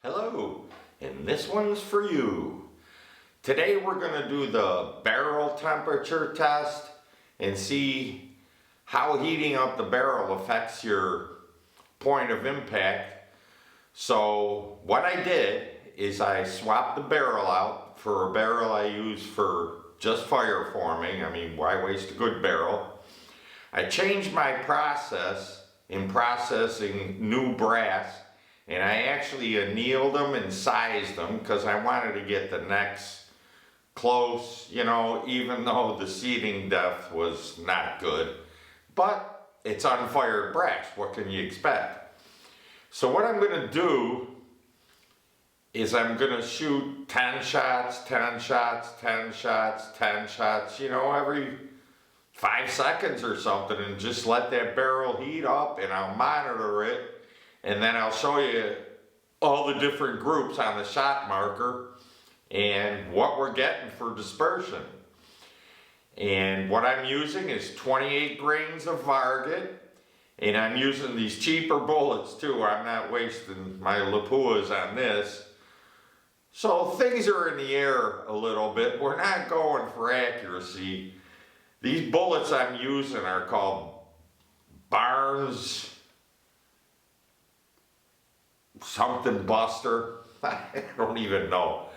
Hello, and this one's for you. Today we're going to do the barrel temperature test and see how heating up the barrel affects your point of impact. So what I did is I swapped the barrel out for a barrel I use for just fire forming. I mean, why waste a good barrel? I changed my process in processing new brass, and I actually annealed them and sized them because I wanted to get the necks close, even though the seating depth was not good. But it's unfired brass, what can you expect? So what I'm going to do is I'm going to shoot 10 shots, 10 shots, 10 shots, 10 shots, every 5 seconds or something, and just let that barrel heat up, and I'll monitor it, and then I'll show you all the different groups on the shot marker and what we're getting for dispersion. And what I'm using is 28 grains of Varget, and I'm using these cheaper bullets too. I'm not wasting my Lapuas on this. So things are in the air a little bit. We're not going for accuracy. These bullets I'm using are called Barnes something Buster. I don't even know.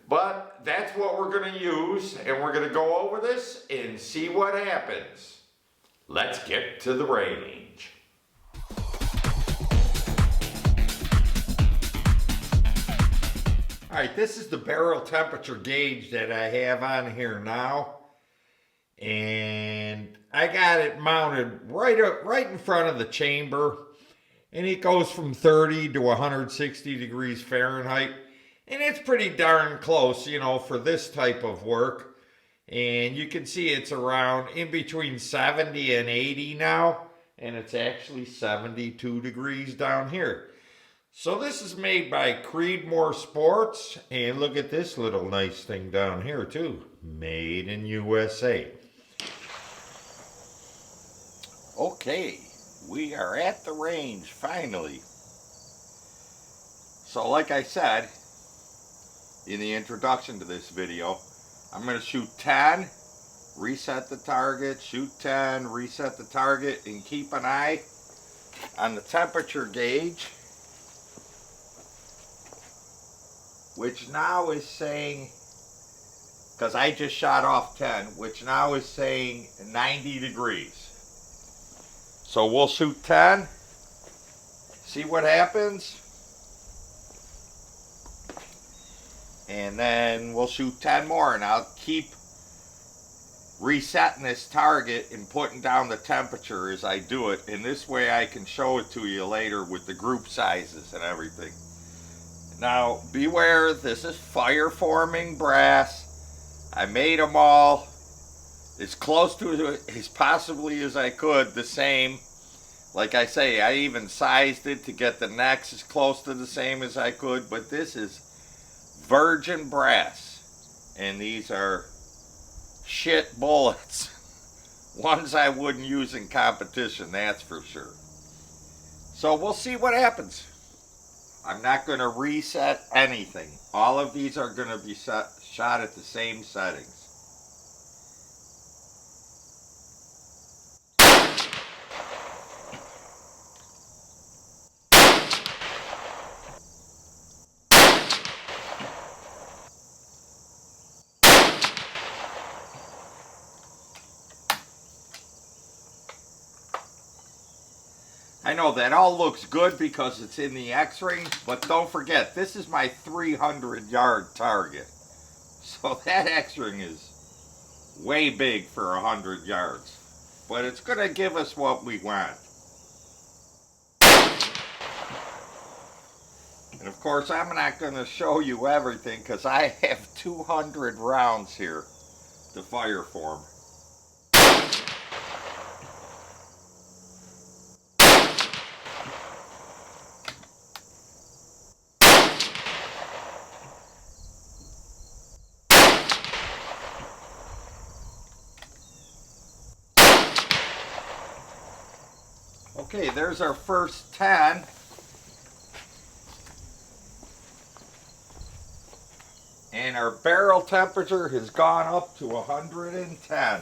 But that's what we're going to use, and we're going to go over this and see what happens. Let's get to the range. All right, this is the barrel temperature gauge that I have on here now. And I got it mounted right in front of the chamber, and it goes from 30 to 160 degrees Fahrenheit, and it's pretty darn close, for this type of work. And you can see it's around in between 70 and 80 now, and it's actually 72 degrees down here. So this is made by Creedmoor Sports, and look at this little nice thing down here too, made in USA. Okay, we are at the range finally. So like I said in the introduction to this video, I'm going to shoot 10, reset the target, shoot 10, reset the target, and keep an eye on the temperature gauge, which now is saying, because I just shot off 10, which now is saying 90 degrees. So we'll shoot 10, see what happens, and then we'll shoot 10 more, and I'll keep resetting this target and putting down the temperature as I do it, and this way I can show it to you later with the group sizes and everything. Now beware, this is fire forming brass. I made them all as close to as possibly as I could the same. Like I say, I even sized it to get the necks as close to the same as I could, but this is virgin brass, and these are shit bullets. Ones I wouldn't use in competition, that's for sure. So we'll see what happens. I'm not going to reset anything. All of these are going to be shot at the same settings. I know that all looks good because it's in the X-ring, but don't forget, this is my 300-yard target. So that X-ring is way big for 100 yards. But it's going to give us what we want. And of course, I'm not going to show you everything because I have 200 rounds here to fire form. Okay, there's our first 10. And our barrel temperature has gone up to 110.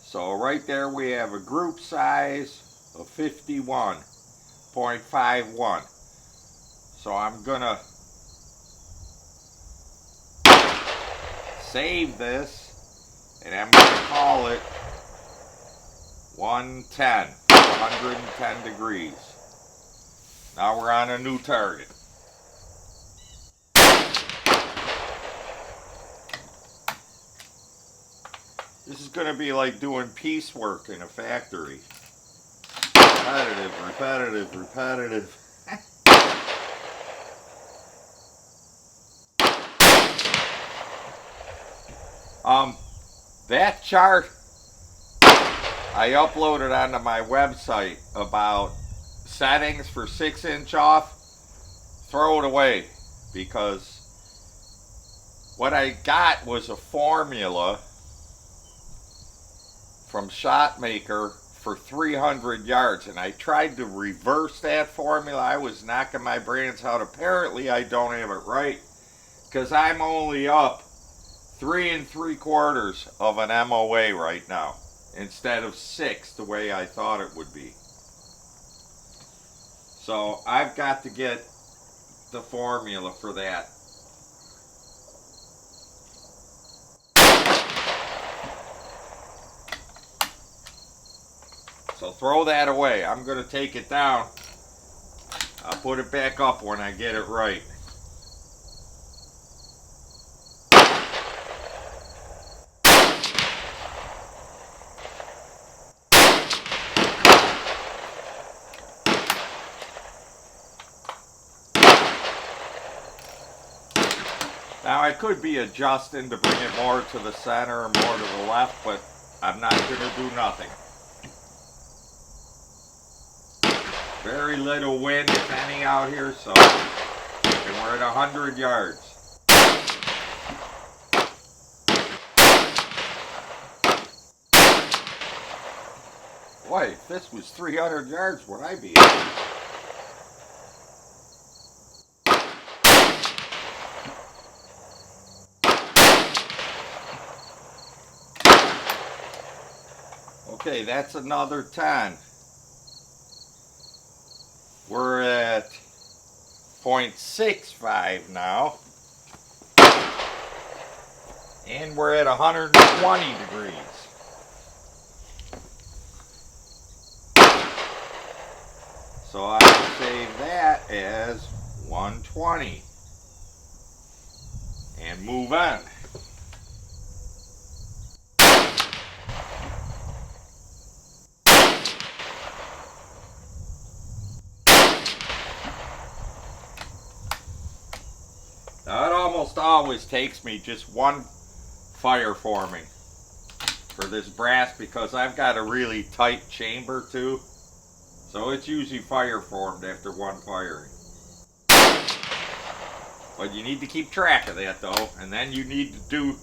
So right there we have a group size of 51.51. So I'm gonna save this and I'm gonna call it 110, 110 degrees. Now we're on a new target. This is going to be like doing piecework in a factory. Repetitive, repetitive, repetitive. That chart I uploaded onto my website about settings for 6-inch off. Throw it away, because what I got was a formula from Shotmaker for 300 yards, and I tried to reverse that formula. I was knocking my brains out. Apparently I don't have it right, because I'm only up 3 3/4 of an MOA right now instead of 6 the way I thought it would be. So I've got to get the formula for that. So throw that away. I'm going to take it down. I'll put it back up when I get it right. Now I could be adjusting to bring it more to the center or more to the left, but I'm not going to do nothing. Very little wind, if any, out here, so, and we're at 100 yards. Boy, if this was 300 yards, would I be? Okay, that's another 10. We're at 0.65 now. And we're at 120 degrees. So I can save that as 120. And move on. Now it almost always takes me just one fire forming for this brass, because I've got a really tight chamber too. So it's usually fire formed after one firing. But you need to keep track of that though, and then you need to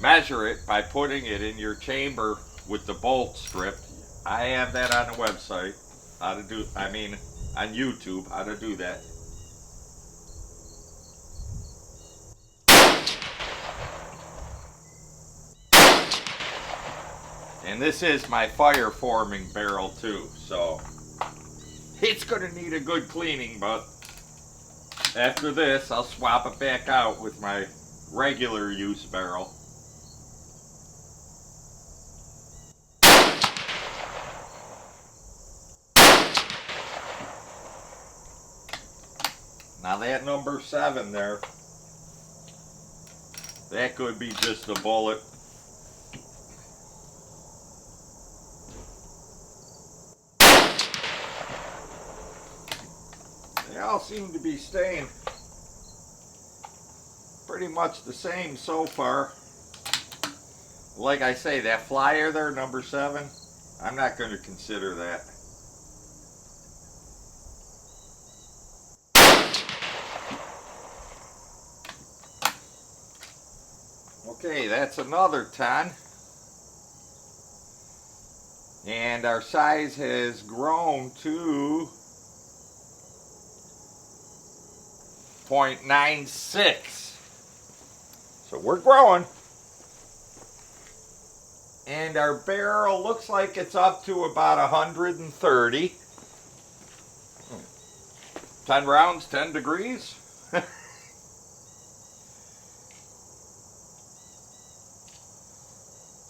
measure it by putting it in your chamber with the bolt strip. I have that on the website, on YouTube, how to do that. And this is my fire forming barrel too, so it's gonna need a good cleaning, but after this I'll swap it back out with my regular use barrel. Now that number 7 there, that could be just a bullet. They all seem to be staying pretty much the same so far. Like I say, that flyer there, number 7, I'm not going to consider that. Okay, that's another 10. And our size has grown to 0.96. So we're growing. And our barrel looks like it's up to about 130. 10 rounds, 10 degrees.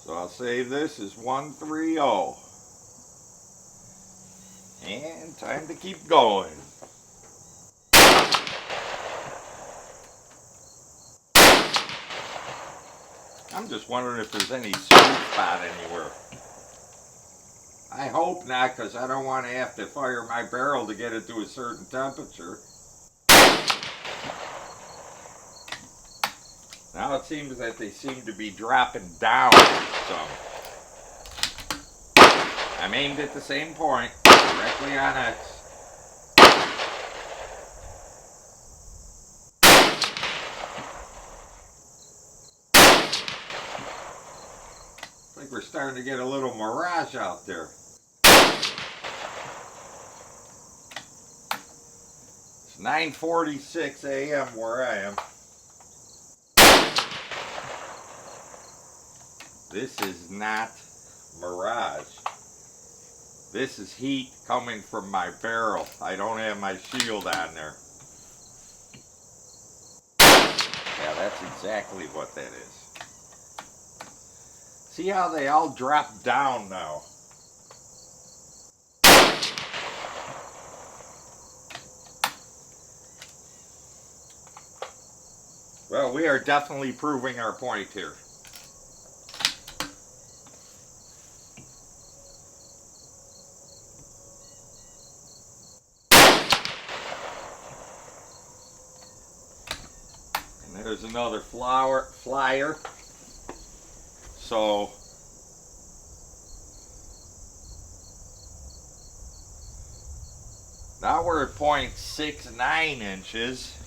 So I'll save this as 130. And time to keep going. I'm just wondering if there's any sweet spot anywhere. I hope not, because I don't want to have to fire my barrel to get it to a certain temperature. Now it seems that they seem to be dropping down some. I'm aimed at the same point, directly on X. I think we're starting to get a little mirage out there. It's 9:46 a.m. where I am. This is not mirage. This is heat coming from my barrel. I don't have my shield on there. Yeah, that's exactly what that is. See how they all drop down now? Well, we are definitely proving our point here. And there's another flyer. So now we're at 0.69 inches.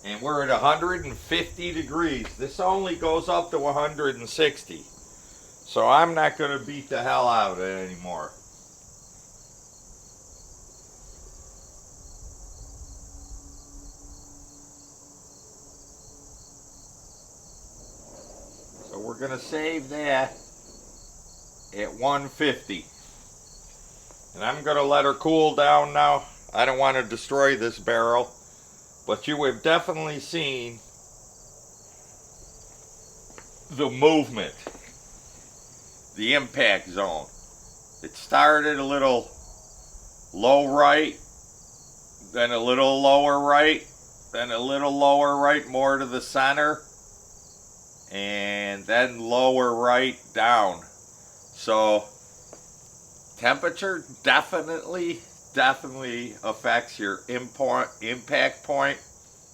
And we're at 150 degrees. This only goes up to 160. So I'm not going to beat the hell out of it anymore. So we're going to save that at 150. And I'm going to let her cool down now. I don't want to destroy this barrel. But you have definitely seen the movement, the impact zone. It started a little low right, then a little lower right, then a little lower right more to the center, and then lower right down. So temperature definitely affects your impact point.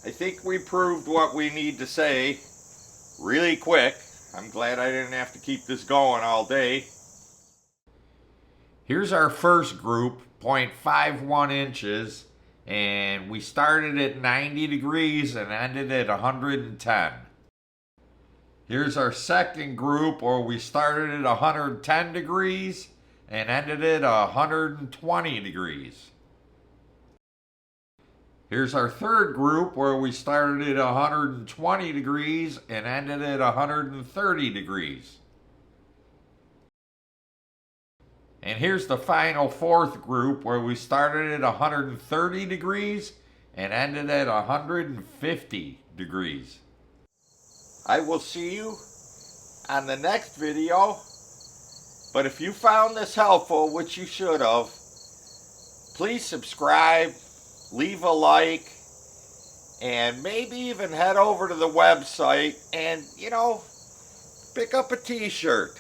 I think we proved what we need to say really quick. I'm glad I didn't have to keep this going all day. Here's our first group, 0.51 inches, and we started at 90 degrees and ended at 110. Here's our second group, where we started at 110 degrees and ended at 120 degrees. Here's our third group, where we started at 120 degrees and ended at 130 degrees. And here's the final fourth group, where we started at 130 degrees and ended at 150 degrees. I will see you on the next video. But if you found this helpful, which you should have, please subscribe, leave a like, and maybe even head over to the website and, pick up a t-shirt.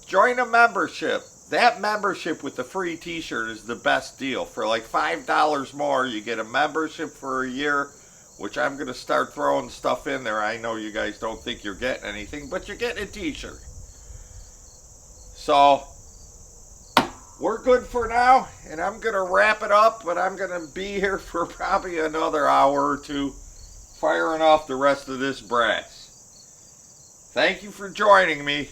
Join a membership. That membership with the free t-shirt is the best deal. For like $5 more, you get a membership for a year, which I'm going to start throwing stuff in there. I know you guys don't think you're getting anything, but you're getting a t-shirt. So, we're good for now, and I'm going to wrap it up, but I'm going to be here for probably another hour or two, firing off the rest of this brass. Thank you for joining me.